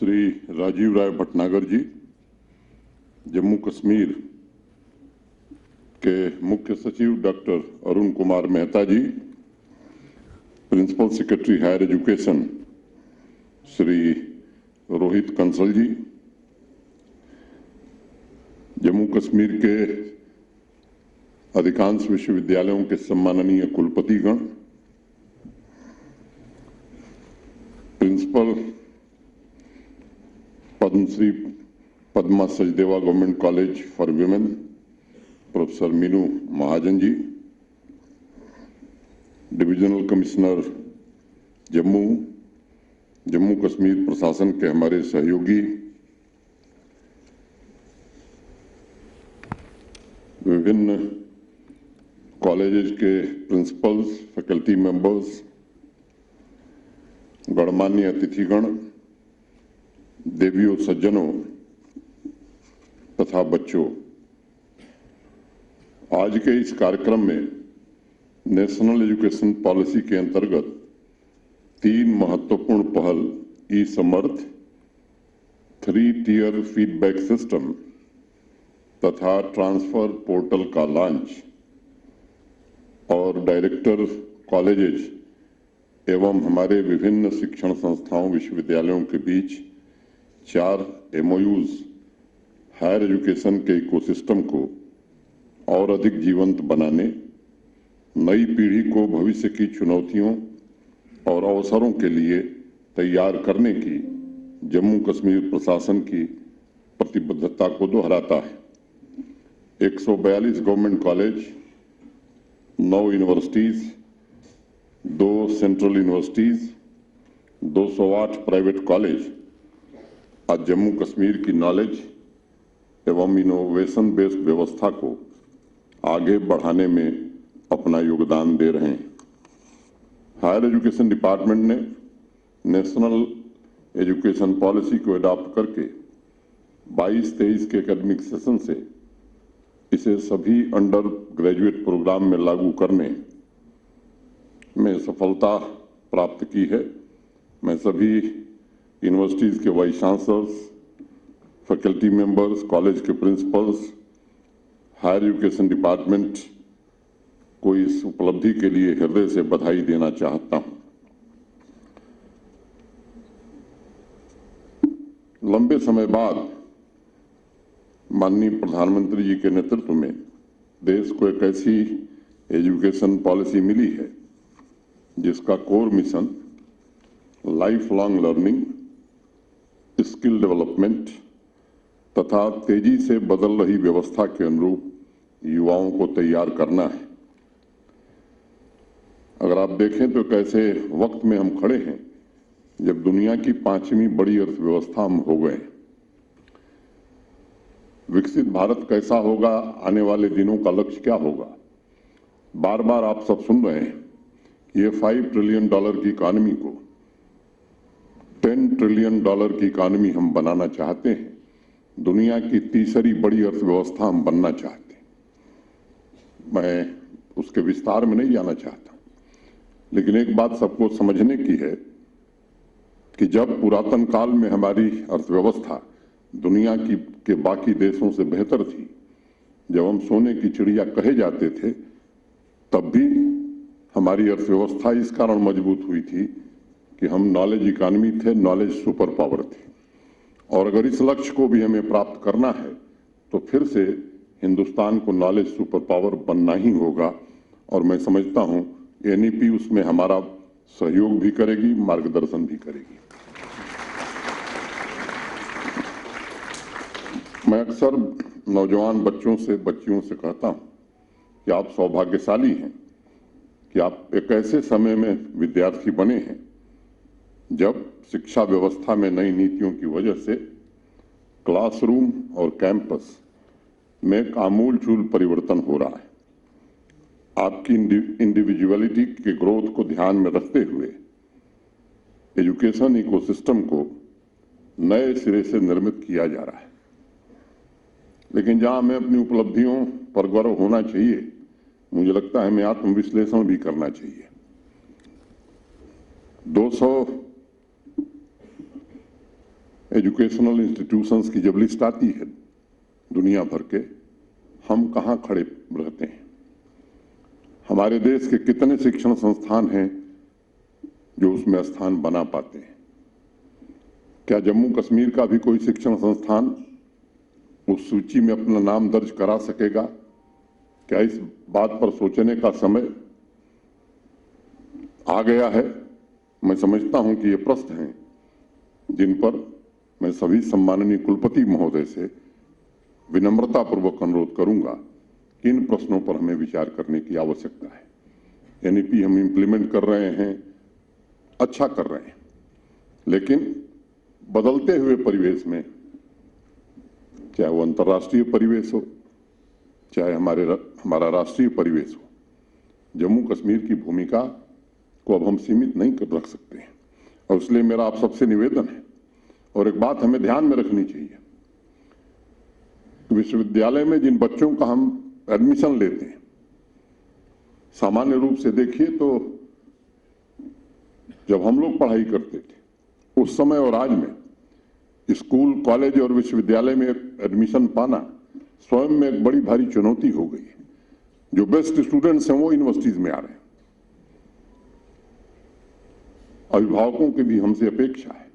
श्री राजीव राय भटनागर जी, जम्मू कश्मीर के मुख्य सचिव doctor Arun Kumar Mehta ji, principal secretary higher education Shri Rohit Kansal ji, Jammu Kashmir के अधिकांश विश्वविद्यालयों के सम्माननीय कुलपतिगण, principal Padmashri Padma Sachdeva government college for women professor Meenu Mahajan ji, divisional commissioner Jammu Kashmir प्रशासन के हमारे सहयोगी, विभिन्न कॉलेजेस के प्रिंसिपल्स, फैकल्टी मेंबर्स, गणमान्य अतिथिगण, देवियों सज्जनों तथा बच्चों, आज के इस कार्यक्रम में नेशनल एजुकेशन पॉलिसी के अंतर्गत 3 महत्वपूर्ण पहल ई समर्थ, 3 टियर फीडबैक सिस्टम तथा ट्रांसफर पोर्टल का लॉन्च और डायरेक्टर कॉलेजेस एवं हमारे विभिन्न शिक्षण संस्थाओं विश्वविद्यालयों के बीच 4 MOUs हायर एजुकेशन के इकोसिस्टम को और अधिक जीवंत बनाने, नई पीढ़ी को भविष्य की चुनौतियों और अवसरों के लिए तैयार करने की जम्मू कश्मीर प्रशासन की प्रतिबद्धता को दोहराता है। 142 government college, 9 universities, 2 central universities, 208 private college आज जम्मू कश्मीर की नॉलेज एवं इनोवेशन बेस्ड व्यवस्था को आगे बढ़ाने में अपना योगदान दे रहे हैं। हायर एजुकेशन डिपार्टमेंट ने नेशनल एजुकेशन पॉलिसी को अडॉप्ट करके 22-23 के एकेडमिक सेशन से इसे सभी अंडर ग्रेजुएट प्रोग्राम में लागू करने में सफलता प्राप्त की है। मैं सभी यूनिवर्सिटीज के vice chancellors, faculty members, college के प्रिंसिपल्स, हायर एजुकेशन डिपार्टमेंट को इस उपलब्धि के लिए हृदय से बधाई देना चाहता हूं। लंबे समय बाद माननीय प्रधानमंत्री जी के नेतृत्व में देश को एक ऐसी एजुकेशन पॉलिसी मिली है जिसका core mission life long learning, skill development तथा तेजी से बदल रही व्यवस्था के अनुरूप युवाओं को तैयार करना है। अगर आप देखें तो कैसे वक्त में हम खड़े हैं जब दुनिया की 5वीं बड़ी अर्थव्यवस्था हम हो गए। विकसित भारत कैसा होगा, आने वाले दिनों का लक्ष्य क्या होगा, बार बार आप सब सुन रहे हैं। ये $5 ट्रिलियन की इकॉनमी को $10 ट्रिलियन की इकॉनमी हम बनाना चाहते हैं। दुनिया की तीसरी बड़ी अर्थव्यवस्था हम बनना चाहते हैं। मैं उसके विस्तार में नहीं जाना चाहता, लेकिन एक बात सबको समझने की है कि जब पुरातन काल में हमारी अर्थव्यवस्था दुनिया की के बाकी देशों से बेहतर थी, जब हम सोने की चिड़िया कहे जाते थे, तब भी हमारी अर्थव्यवस्था इस कारण मजबूत हुई थी कि हम नॉलेज इकॉनमी थे, नॉलेज सुपर पावर थे। और अगर इस लक्ष्य को भी हमें प्राप्त करना है तो फिर से हिंदुस्तान को नॉलेज सुपर पावर बनना ही होगा। और मैं समझता हूं NEP उसमें हमारा सहयोग भी करेगी, मार्गदर्शन भी करेगी। मैं अक्सर नौजवान बच्चियों से कहता हूं कि आप सौभाग्यशाली हैं कि आप एक ऐसे समय में विद्यार्थी बने हैं जब शिक्षा व्यवस्था में नई नीतियों की वजह से क्लासरूम और कैंपस में एक आमूल-चूल परिवर्तन हो रहा है। आपकी इंडिविजुअलिटी के ग्रोथ को ध्यान में रखते हुए एजुकेशन इकोसिस्टम को नए सिरे से निर्मित किया जा रहा है। लेकिन जहां हमें अपनी उपलब्धियों पर गर्व होना चाहिए, मुझे लगता है हमें आत्मविश्लेषण भी करना चाहिए। 200 एजुकेशनल इंस्टीट्यूशंस की जब लिस्ट आती है दुनिया भर के, हम कहां खड़े रहते हैं? हमारे देश के कितने शिक्षण संस्थान हैं जो उसमें स्थान बना पाते हैं? क्या जम्मू कश्मीर का भी कोई शिक्षण संस्थान उस सूची में अपना नाम दर्ज करा सकेगा? क्या इस बात पर सोचने का समय आ गया है? मैं समझता हूं कि ये प्रश्न हैं जिन पर मैं सभी सम्माननीय कुलपति महोदय से विनम्रतापूर्वक अनुरोध करूंगा कि इन प्रश्नों पर हमें विचार करने की आवश्यकता है। एनईपी हम इंप्लीमेंट कर रहे हैं, अच्छा कर रहे हैं, लेकिन बदलते हुए परिवेश में, चाहे वो अंतर्राष्ट्रीय परिवेश हो, चाहे हमारा राष्ट्रीय परिवेश हो, जम्मू कश्मीर की भूमिका को अब हम सीमित नहीं कर रख सकते हैं। और इसलिए मेरा आप सबसे निवेदन है, और एक बात हमें ध्यान में रखनी चाहिए, विश्वविद्यालय में जिन बच्चों का हम एडमिशन लेते हैं, सामान्य रूप से देखिए तो जब हम लोग पढ़ाई करते थे उस समय और आज में स्कूल, कॉलेज और विश्वविद्यालय में एडमिशन पाना स्वयं में एक बड़ी भारी चुनौती हो गई है। जो बेस्ट स्टूडेंट्स हैं वो यूनिवर्सिटीज में आ रहे हैं। अभिभावकों की भी हमसे अपेक्षा है,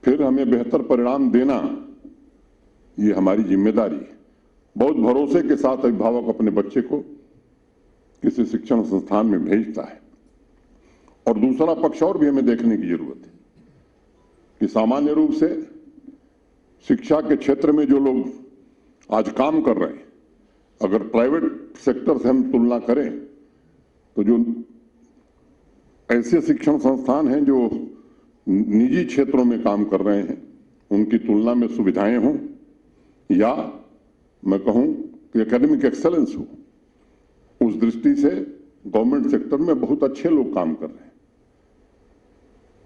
फिर हमें बेहतर परिणाम देना ये हमारी जिम्मेदारी है। बहुत भरोसे के साथ अभिभावक अपने बच्चे को किसी शिक्षण संस्थान में भेजता है। और दूसरा पक्ष और भी हमें देखने की जरूरत है कि सामान्य रूप से शिक्षा के क्षेत्र में जो लोग आज काम कर रहे हैं, अगर प्राइवेट सेक्टर से हम तुलना करें तो जो ऐसे शिक्षण संस्थान हैं जो निजी क्षेत्रों में काम कर रहे हैं, उनकी तुलना में सुविधाएं हों या मैं कहूं कि एकेडमिक एक्सेलेंस हो, उस दृष्टि से गवर्नमेंट सेक्टर में बहुत अच्छे लोग काम कर रहे हैं।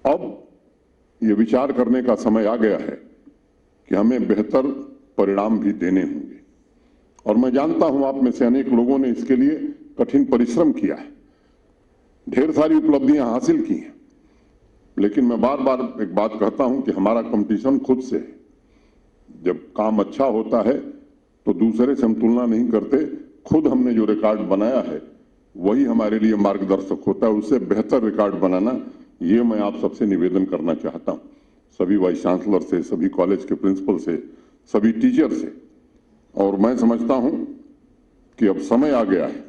अब ये विचार करने का समय आ गया है कि हमें बेहतर परिणाम भी देने होंगे। और मैं जानता हूं आप में से अनेक लोगों ने इसके लिए कठिन परिश्रम किया है, ढेर सारी उपलब्धियां हासिल की हैं, लेकिन मैं बार बार एक बात कहता हूं कि हमारा कंपटीशन खुद से है। जब काम अच्छा होता है तो दूसरे से हम तुलना नहीं करते, खुद हमने जो रिकॉर्ड बनाया है वही हमारे लिए मार्गदर्शक होता है। उससे बेहतर रिकॉर्ड बनाना, ये मैं आप सबसे निवेदन करना चाहता हूं, सभी वाइस चांसलर से, सभी कॉलेज के प्रिंसिपल से, सभी टीचर से। और मैं समझता हूं कि अब समय आ गया है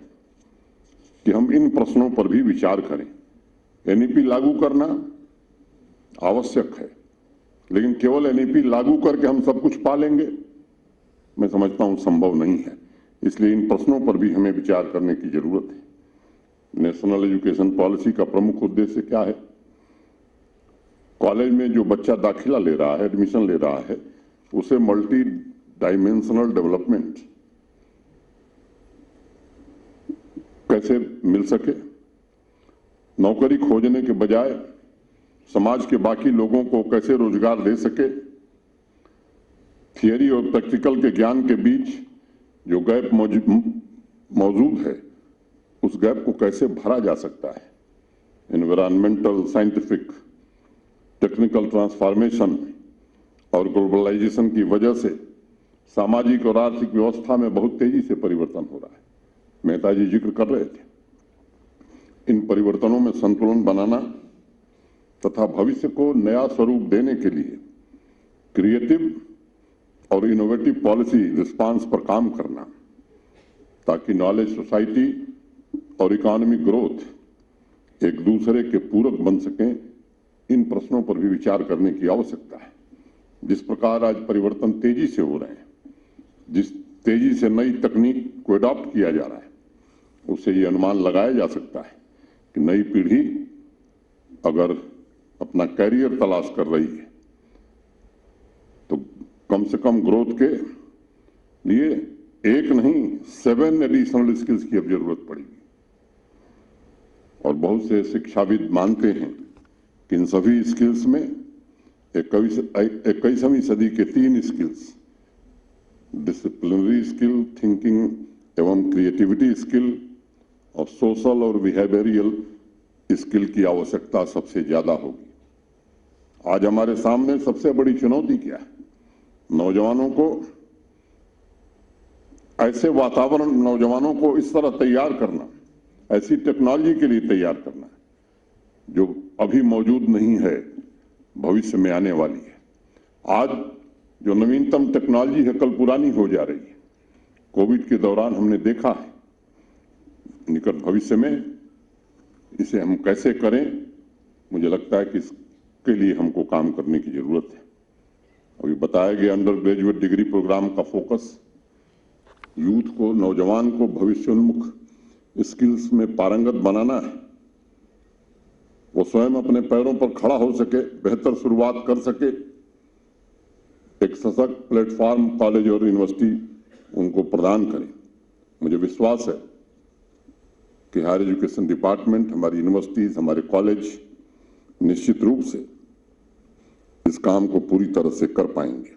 कि हम इन प्रश्नों पर भी विचार करें। एनईपी लागू करना आवश्यक है, लेकिन केवल एनईपी लागू करके हम सब कुछ पा लेंगे, मैं समझता हूं संभव नहीं है। इसलिए इन प्रश्नों पर भी हमें विचार करने की जरूरत है। नेशनल एजुकेशन पॉलिसी का प्रमुख उद्देश्य क्या है? कॉलेज में जो बच्चा दाखिला ले रहा है, एडमिशन ले रहा है, उसे मल्टी डायमेंशनल डेवलपमेंट कैसे मिल सके, नौकरी खोजने के बजाय समाज के बाकी लोगों को कैसे रोजगार दे सके, थियरी और प्रैक्टिकल के ज्ञान के बीच जो गैप मौजूद है, उस गैप को कैसे भरा जा सकता है। एनवायरमेंटल, साइंटिफिक, टेक्निकल ट्रांसफॉर्मेशन और ग्लोबलाइजेशन की वजह से सामाजिक और आर्थिक व्यवस्था में बहुत तेजी से परिवर्तन हो रहा है। मेहता जी जिक्र कर रहे थे। इन परिवर्तनों में संतुलन बनाना तथा भविष्य को नया स्वरूप देने के लिए क्रिएटिव और इनोवेटिव पॉलिसी रिस्पांस पर काम करना, ताकि नॉलेज सोसाइटी और इकोनॉमिक ग्रोथ एक दूसरे के पूरक बन सकें, इन प्रश्नों पर भी विचार करने की आवश्यकता है। जिस प्रकार आज परिवर्तन तेजी से हो रहे हैं, जिस तेजी से नई तकनीक को अडॉप्ट किया जा रहा है, उससे ये अनुमान लगाया जा सकता है कि नई पीढ़ी अगर अपना कैरियर तलाश कर रही है तो कम से कम ग्रोथ के लिए एक नहीं 7 एडिशनल स्किल्स की अब जरूरत पड़ेगी। और बहुत से शिक्षाविद मानते हैं कि इन सभी स्किल्स में 21वीं सदी के 3 स्किल्स, डिसिप्लिनरी स्किल, थिंकिंग एवं क्रिएटिविटी स्किल और सोशल और बिहेवियरल स्किल की आवश्यकता सबसे ज्यादा होगी। आज हमारे सामने सबसे बड़ी चुनौती क्या है? नौजवानों को ऐसे वातावरण, नौजवानों को इस तरह तैयार करना, ऐसी टेक्नोलॉजी के लिए तैयार करना जो अभी मौजूद नहीं है, भविष्य में आने वाली है। आज जो नवीनतम टेक्नोलॉजी है, कल पुरानी हो जा रही है। कोविड के दौरान हमने देखा है, निकट भविष्य में इसे हम कैसे करें, मुझे लगता है कि इसके लिए हमको काम करने की जरूरत है। अभी बताया गया अंडर ग्रेजुएट डिग्री प्रोग्राम का फोकस यूथ को, नौजवान को भविष्योन्मुख स्किल्स में पारंगत बनाना है। वो स्वयं अपने पैरों पर खड़ा हो सके, बेहतर शुरुआत कर सके। एक सशक्त प्लेटफॉर्म कॉलेज और यूनिवर्सिटी उनको प्रदान करें। मुझे विश्वास है कि हायर एजुकेशन डिपार्टमेंट, हमारी यूनिवर्सिटीज, हमारे कॉलेज निश्चित रूप से इस काम को पूरी तरह से कर पाएंगे।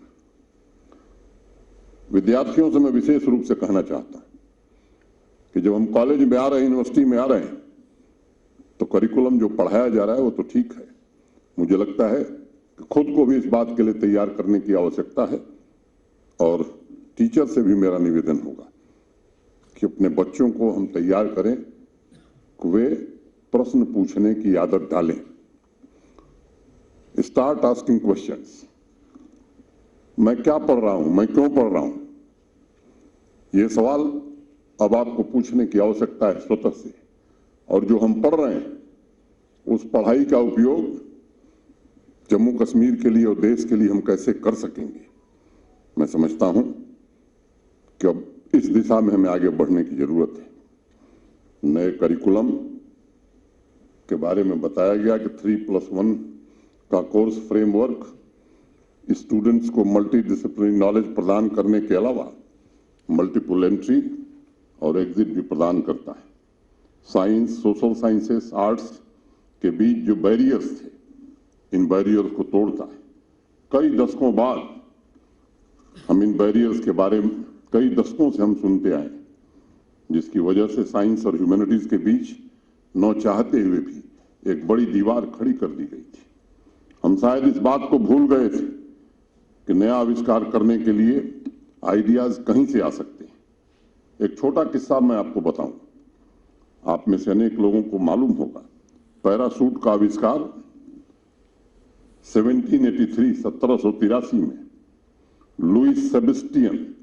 विद्यार्थियों से मैं विशेष रूप से कहना चाहता हूं कि जब हम कॉलेज में आ रहे हैं, यूनिवर्सिटी में आ रहे हैं, तो करिकुलम जो पढ़ाया जा रहा है वो तो ठीक है। मुझे लगता है कि खुद को भी इस बात के लिए तैयार करने की आवश्यकता है और टीचर से भी मेरा निवेदन होगा कि अपने बच्चों को हम तैयार करें कि वे प्रश्न पूछने की आदत डालें। Start asking questions. मैं क्या पढ़ रहा हूं, मैं क्यों पढ़ रहा हूं, ये सवाल अब आपको पूछने की आवश्यकता है स्वतः से। और जो हम पढ़ रहे हैं उस पढ़ाई का उपयोग जम्मू कश्मीर के लिए और देश के लिए हम कैसे कर सकेंगे। मैं समझता हूं कि अब इस दिशा में हमें आगे बढ़ने की जरूरत है। नए करिकुलम के बारे में बताया गया कि 3+1 का कोर्स फ्रेमवर्क स्टूडेंट्स को मल्टी डिसिप्लिनरी नॉलेज प्रदान करने के अलावा मल्टीपल एंट्री और एग्जिट भी प्रदान करता है। साइंस, सोशल साइंसेस, आर्ट्स के बीच जो बैरियर्स थे, इन बैरियर्स को तोड़ता है। कई दशकों बाद हम इन बैरियर्स के बारे में कई दशकों से हम सुनते आए, जिसकी वजह से साइंस और ह्यूमैनिटीज के बीच न चाहते हुए भी एक बड़ी दीवार खड़ी कर दी गई थी। हम शायद इस बात को भूल गए थे कि नया आविष्कार करने के लिए आइडियाज कहीं से आ सकते हैं। एक छोटा किस्सा मैं आपको बताऊं, आप में से अनेक लोगों को मालूम होगा, पैराशूट का आविष्कार 1783 में लुईस सेबेस्टियन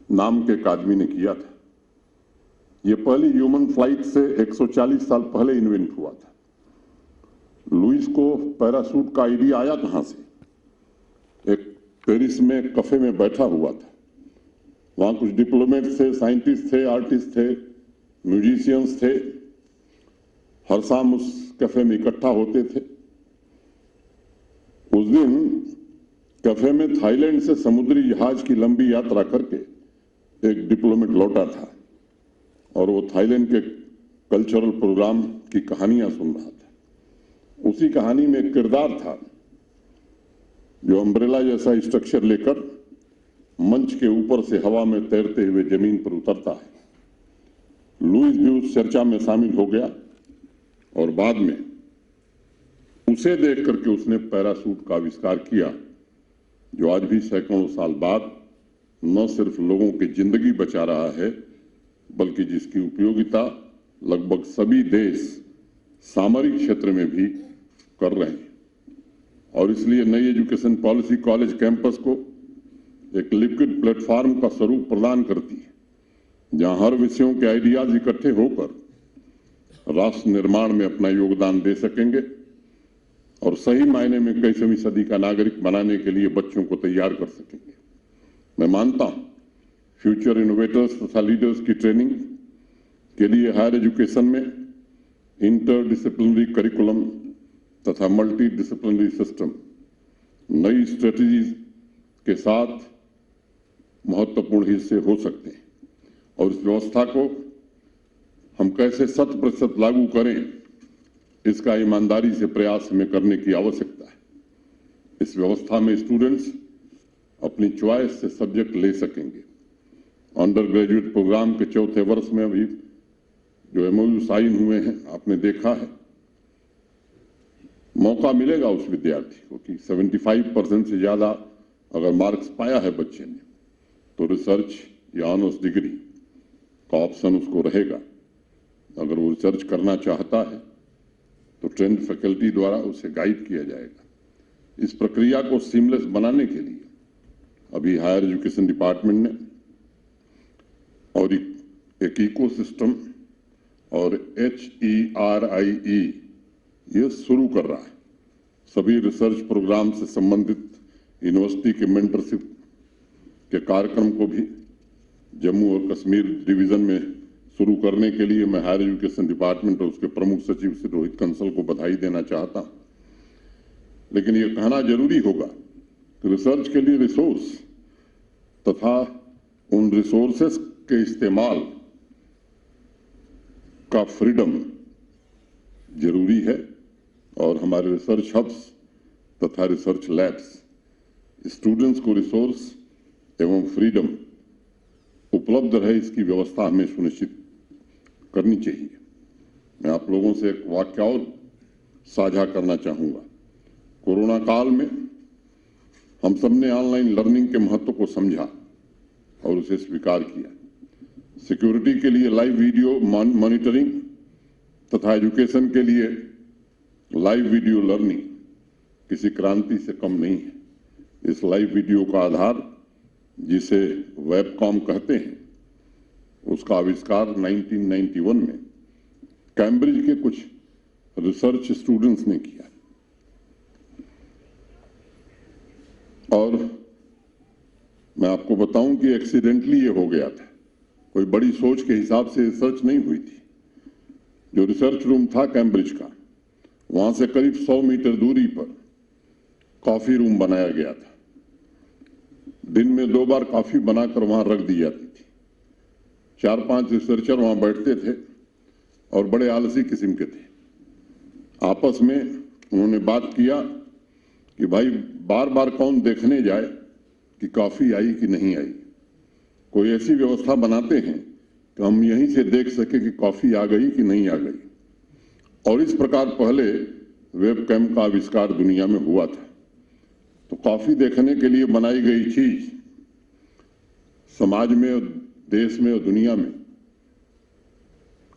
नाम के एक आदमी ने किया था। यह पहली ह्यूमन फ्लाइट से 140 साल पहले इन्वेंट हुआ था। लुईस को पैराशूट का आइडिया आया कहां से? एक पेरिस में कैफे में बैठा हुआ था। वहां कुछ डिप्लोमेट थे, साइंटिस्ट थे, आर्टिस्ट थे, म्यूजिशियंस थे। हर शाम उस कैफे में इकट्ठा होते थे। उस दिन कैफे में थाईलैंड से समुद्री जहाज की लंबी यात्रा करके एक डिप्लोमेट लौटा था और वो थाईलैंड के कल्चरल प्रोग्राम की कहानियां सुन रहा था। उसी कहानी में एक किरदार था जो अम्ब्रेला जैसा स्ट्रक्चर लेकर मंच के ऊपर से हवा में तैरते हुए जमीन पर उतरता है। लुईस भी उस चर्चा में शामिल हो गया और बाद में उसे देख करके उसने पैराशूट का आविष्कार किया, जो आज भी सैकड़ों साल बाद न सिर्फ लोगों की जिंदगी बचा रहा है, बल्कि जिसकी उपयोगिता लगभग सभी देश सामरिक क्षेत्र में भी कर रहे हैं। और इसलिए नई एजुकेशन पॉलिसी कॉलेज कैंपस को एक लिक्विड प्लेटफॉर्म का स्वरूप प्रदान करती है, जहां हर विषयों के आइडियाज इकट्ठे होकर राष्ट्र निर्माण में अपना योगदान दे सकेंगे और सही मायने में 21वीं सदी का नागरिक बनाने के लिए बच्चों को तैयार कर सकेंगे। मैं मानता हूं फ्यूचर इनोवेटर्स तथा लीडर्स की ट्रेनिंग के लिए हायर एजुकेशन में इंटरडिसिप्लिनरी करिकुलम तथा मल्टी डिसिप्लिनरी सिस्टम नई स्ट्रेटजीज के साथ महत्वपूर्ण हिस्से हो सकते हैं और इस व्यवस्था को हम कैसे 100% लागू करें, इसका ईमानदारी से प्रयास हमें करने की आवश्यकता है। इस व्यवस्था में स्टूडेंट्स अपनी चॉइस से सब्जेक्ट ले सकेंगे। अंडर ग्रेजुएट प्रोग्राम के चौथे वर्ष में अभी जो MOU साइन हुए हैं, आपने देखा है मौका मिलेगा उस विद्यार्थी को कि 75% से ज्यादा अगर मार्क्स पाया है बच्चे ने तो रिसर्च या ऑनर्स डिग्री का ऑप्शन उसको रहेगा। अगर वो रिसर्च करना चाहता है तो ट्रेंड फैकल्टी द्वारा उसे गाइड किया जाएगा। इस प्रक्रिया को सीमलेस बनाने के लिए अभी हायर एजुकेशन डिपार्टमेंट ने और एक इकोसिस्टम और HERIE ये शुरू कर रहा है। सभी रिसर्च प्रोग्राम से संबंधित यूनिवर्सिटी के मेंटरशिप के कार्यक्रम को भी जम्मू और कश्मीर डिवीजन में शुरू करने के लिए मैं हायर एजुकेशन डिपार्टमेंट और उसके प्रमुख सचिव श्री रोहित कंसल को बधाई देना चाहता हूं। लेकिन ये कहना जरूरी होगा कि रिसर्च के लिए रिसोर्स तथा उन रिसोर्सेस के इस्तेमाल का फ्रीडम जरूरी है और हमारे रिसर्च हब्स तथा रिसर्च लैब्स स्टूडेंट्स को रिसोर्स एवं फ्रीडम उपलब्ध रहे, इसकी व्यवस्था हमें सुनिश्चित करनी चाहिए। मैं आप लोगों से एक वाक्य और साझा करना चाहूंगा। कोरोना काल में हम सबने ऑनलाइन लर्निंग के महत्व को समझा और उसे स्वीकार किया। सिक्योरिटी के लिए लाइव वीडियो मॉनिटरिंग तथा एजुकेशन के लिए लाइव वीडियो लर्निंग किसी क्रांति से कम नहीं है। इस लाइव वीडियो का आधार जिसे वेबकॉम कहते हैं उसका आविष्कार 1991 में कैम्ब्रिज के कुछ रिसर्च स्टूडेंट्स ने किया और मैं आपको बताऊं कि एक्सीडेंटली ये हो गया था। कोई बड़ी सोच के हिसाब से रिसर्च नहीं हुई थी। जो रिसर्च रूम था कैम्ब्रिज का, वहां से करीब 100 मीटर दूरी पर कॉफी रूम बनाया गया था। दिन में 2 बार कॉफी बनाकर वहां रख दी जाती थी। 4-5 रिसर्चर वहां बैठते थे और बड़े आलसी किस्म के थे। आपस में उन्होंने बात किया कि भाई बार बार कौन देखने जाए कि कॉफी आई कि नहीं आई। कोई ऐसी व्यवस्था बनाते हैं कि हम यहीं से देख सके कि कॉफी आ गई कि नहीं आ गई। और इस प्रकार पहले वेबकैम का आविष्कार दुनिया में हुआ था। तो कॉफी देखने के लिए बनाई गई चीज समाज में और देश में और दुनिया में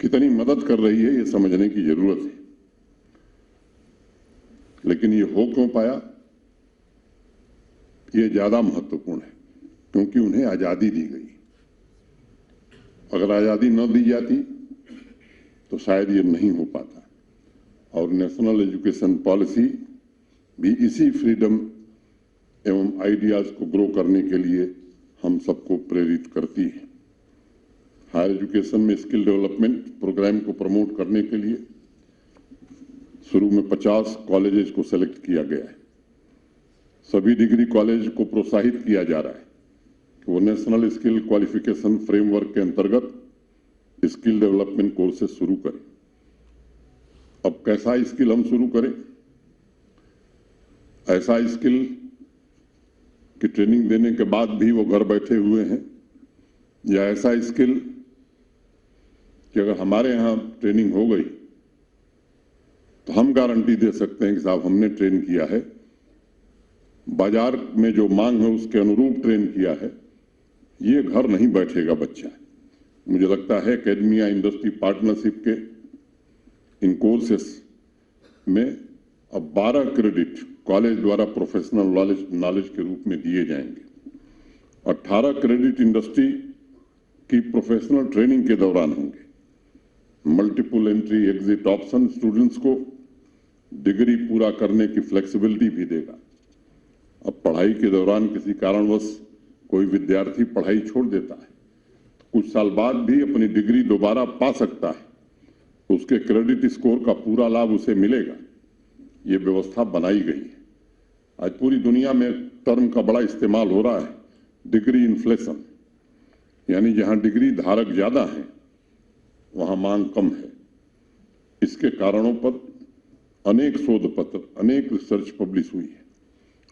कितनी मदद कर रही है, ये समझने की जरूरत है। लेकिन ये हो क्यों पाया, ये ज्यादा महत्वपूर्ण है, क्योंकि उन्हें आजादी दी गई। अगर आजादी न दी जाती तो शायद ये नहीं हो पाता। और नेशनल एजुकेशन पॉलिसी भी इसी फ्रीडम एवं आइडियाज को ग्रो करने के लिए हम सबको प्रेरित करती है। हायर एजुकेशन में स्किल डेवलपमेंट प्रोग्राम को प्रमोट करने के लिए शुरू में 50 कॉलेजेस को सेलेक्ट किया गया है। सभी डिग्री कॉलेज को प्रोत्साहित किया जा रहा है कि वो नेशनल स्किल क्वालिफिकेशन फ्रेमवर्क के अंतर्गत स्किल डेवलपमेंट कोर्सेज शुरू करें। अब कैसा स्किल हम शुरू करें? ऐसा स्किल की ट्रेनिंग देने के बाद भी वो घर बैठे हुए हैं, या ऐसा स्किल कि अगर हमारे यहां ट्रेनिंग हो गई तो हम गारंटी दे सकते हैं कि साहब हमने ट्रेन किया है, बाजार में जो मांग है उसके अनुरूप ट्रेन किया है, ये घर नहीं बैठेगा बच्चा। मुझे लगता है एकेडमिया इंडस्ट्री पार्टनरशिप के इन कोर्सेस में अब 12 क्रेडिट कॉलेज द्वारा प्रोफेशनल नॉलेज के रूप में दिए जाएंगे। 18 क्रेडिट इंडस्ट्री की प्रोफेशनल ट्रेनिंग के दौरान होंगे। Multiple entry exit option students को डिग्री पूरा करने की फ्लेक्सिबिलिटी भी देगा। अब पढ़ाई के दौरान किसी कारणवश कोई विद्यार्थी पढ़ाई छोड़ देता है तो कुछ साल बाद भी अपनी डिग्री दोबारा पा सकता है, उसके क्रेडिट स्कोर का पूरा लाभ उसे मिलेगा। ये व्यवस्था बनाई गई है। आज पूरी दुनिया में टर्म का बड़ा इस्तेमाल हो रहा है, डिग्री इन्फ्लेशन, यानी जहां डिग्री धारक ज्यादा है वहां मांग कम है। इसके कारणों पर अनेक शोध पत्र, अनेक रिसर्च पब्लिश हुई है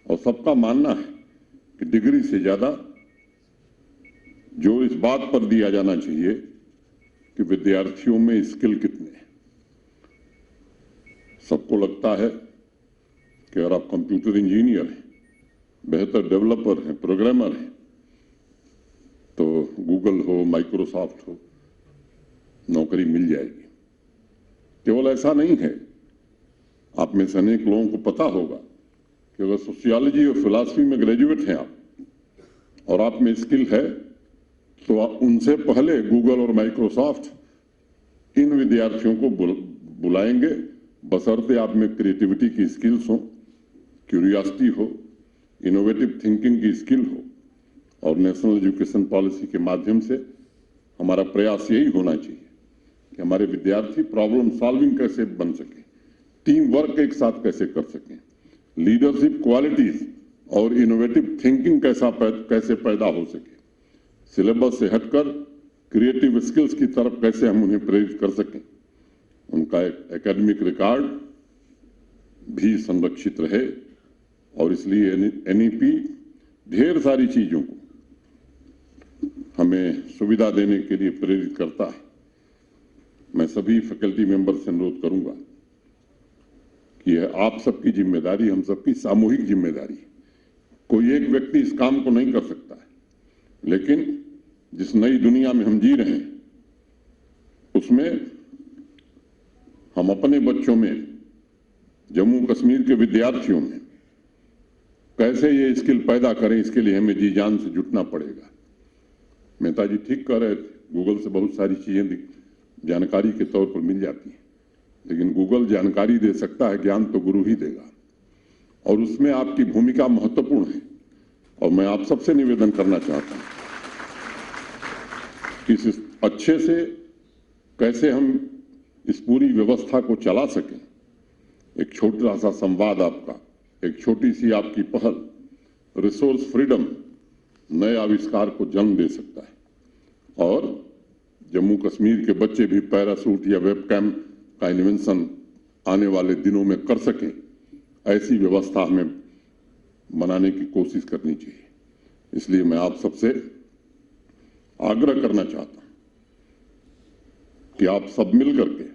और सबका मानना है कि डिग्री से ज्यादा जोर इस बात पर दिया जाना चाहिए कि विद्यार्थियों में स्किल कितने हैं। सबको लगता है कि अगर आप कंप्यूटर इंजीनियर हैं, बेहतर डेवलपर हैं, प्रोग्रामर हैं, तो गूगल हो, माइक्रोसॉफ्ट हो, नौकरी मिल जाएगी। केवल ऐसा नहीं है, आप में से अनेक लोगों को पता होगा कि अगर सोशियोलॉजी और फिलॉसफी में ग्रेजुएट हैं आप और आप में स्किल है, तो उनसे पहले गूगल और माइक्रोसॉफ्ट इन विद्यार्थियों को बुलाएंगे, बशर्ते आप में क्रिएटिविटी की स्किल्स हो, क्यूरियोसिटी हो, इनोवेटिव थिंकिंग की स्किल हो। और नेशनल एजुकेशन पॉलिसी के माध्यम से हमारा प्रयास यही होना चाहिए कि हमारे विद्यार्थी प्रॉब्लम सॉल्विंग कैसे बन सके, टीम वर्क एक साथ कैसे कर सकें, लीडरशिप क्वालिटीज और इनोवेटिव थिंकिंग कैसे पैदा हो सके, सिलेबस से हटकर क्रिएटिव स्किल्स की तरफ कैसे हम उन्हें प्रेरित कर सकें, उनका एकेडमिक रिकॉर्ड भी संरक्षित रहे। और इसलिए एनईपी ढेर सारी चीजों को हमें सुविधा देने के लिए प्रेरित करता है। मैं सभी फैकल्टी मेंबर से अनुरोध करूंगा कि यह आप सबकी जिम्मेदारी, हम सबकी सामूहिक जिम्मेदारी। कोई एक व्यक्ति इस काम को नहीं कर सकता है, लेकिन जिस नई दुनिया में हम जी रहे हैं उसमें हम अपने बच्चों में, जम्मू कश्मीर के विद्यार्थियों में कैसे ये स्किल पैदा करें, इसके लिए हमें जी जान से जुटना पड़ेगा। मेहता जी ठीक कह रहे थे, गूगल से बहुत सारी चीजें जानकारी के तौर पर मिल जाती हैं, लेकिन गूगल जानकारी दे सकता है, ज्ञान तो गुरु ही देगा, और उसमें आपकी भूमिका महत्वपूर्ण है। और मैं आप सबसे निवेदन करना चाहता हूं कि इस अच्छे से कैसे हम इस पूरी व्यवस्था को चला सकें। एक छोटा सा संवाद आपका, एक छोटी सी आपकी पहल रिसोर्स फ्रीडम नए आविष्कार को जन्म दे सकता है। और जम्मू कश्मीर के बच्चे भी पैरासूट या वेबकैम का इन्वेंशन आने वाले दिनों में कर सकें, ऐसी व्यवस्था हमें बनाने की कोशिश करनी चाहिए। इसलिए मैं आप सबसे आग्रह करना चाहता हूं कि आप सब मिल करके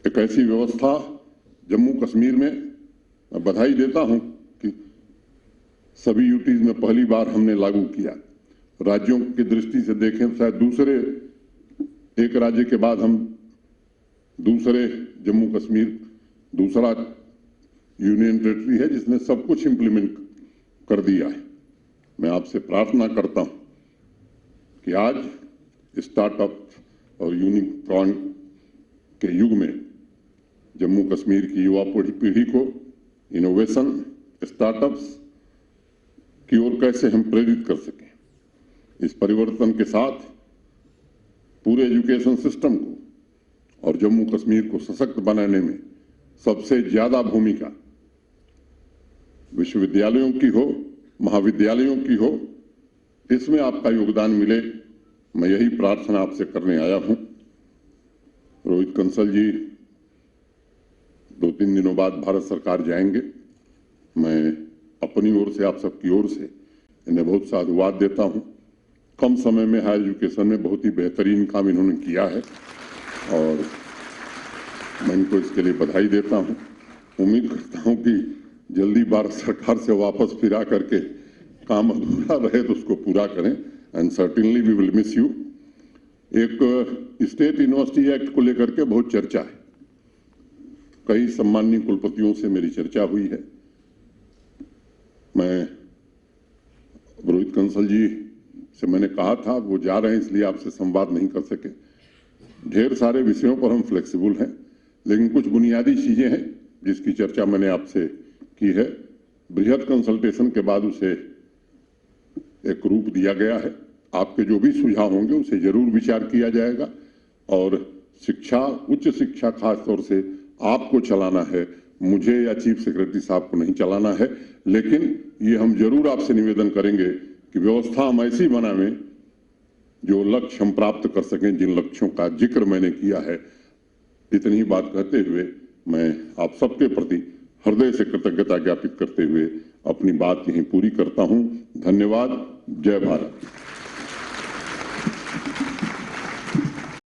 एक ऐसी व्यवस्था जम्मू कश्मीर में, मैं बधाई देता हूं कि सभी यूटीज में पहली बार हमने लागू किया। राज्यों की दृष्टि से देखें शायद दूसरे एक राज्य के बाद हम दूसरे, जम्मू कश्मीर दूसरा यूनियन टेरिटरी है जिसने सब कुछ इंप्लीमेंट कर दिया है। मैं आपसे प्रार्थना करता हूं कि आज स्टार्टअप और यूनिकॉर्न के युग में जम्मू कश्मीर की युवा पीढ़ी को इनोवेशन, स्टार्टअप्स की ओर कैसे हम प्रेरित कर सकें। इस परिवर्तन के साथ पूरे एजुकेशन सिस्टम को और जम्मू कश्मीर को सशक्त बनाने में सबसे ज्यादा भूमिका विश्वविद्यालयों की हो, महाविद्यालयों की हो, इसमें आपका योगदान मिले, मैं यही प्रार्थना आपसे करने आया हूं। रोहित कंसल जी 2-3 दिनों बाद भारत सरकार जाएंगे। मैं अपनी ओर से, आप सबकी ओर से इन्हें बहुत साधुवाद देता हूं। कम समय में हायर एजुकेशन में बहुत ही बेहतरीन काम इन्होंने किया है और मैं इनको इसके लिए बधाई देता हूं। उम्मीद करता हूं कि जल्दी भारत सरकार से वापस फिरा करके काम अधूरा रहे तो उसको पूरा करें। And certainly we will miss you. एक स्टेट यूनिवर्सिटी एक्ट को लेकर के बहुत चर्चा है, कई सम्माननीय कुलपतियों से मेरी चर्चा हुई है। मैं रोहित कंसल जी से मैंने कहा था, वो जा रहे हैं इसलिए आपसे संवाद नहीं कर सके। ढेर सारे विषयों पर हम फ्लेक्सिबल हैं, लेकिन कुछ बुनियादी चीजें हैं जिसकी चर्चा मैंने आपसे की है। बृहद कंसल्टेशन के बाद उसे एक रूप दिया गया है। आपके जो भी सुझाव होंगे उसे जरूर विचार किया जाएगा और शिक्षा, उच्च शिक्षा खास तौर से आपको चलाना है, मुझे या चीफ सेक्रेटरी साहब को नहीं चलाना है। लेकिन ये हम जरूर आपसे निवेदन करेंगे कि व्यवस्था हम ऐसी बनावें जो लक्ष्य हम प्राप्त कर सकें, जिन लक्ष्यों का जिक्र मैंने किया है। इतनी ही बात कहते हुए मैं आप सबके प्रति हृदय से कृतज्ञता ज्ञापित करते हुए अपनी बात यहीं पूरी करता हूं। धन्यवाद। जय भारत।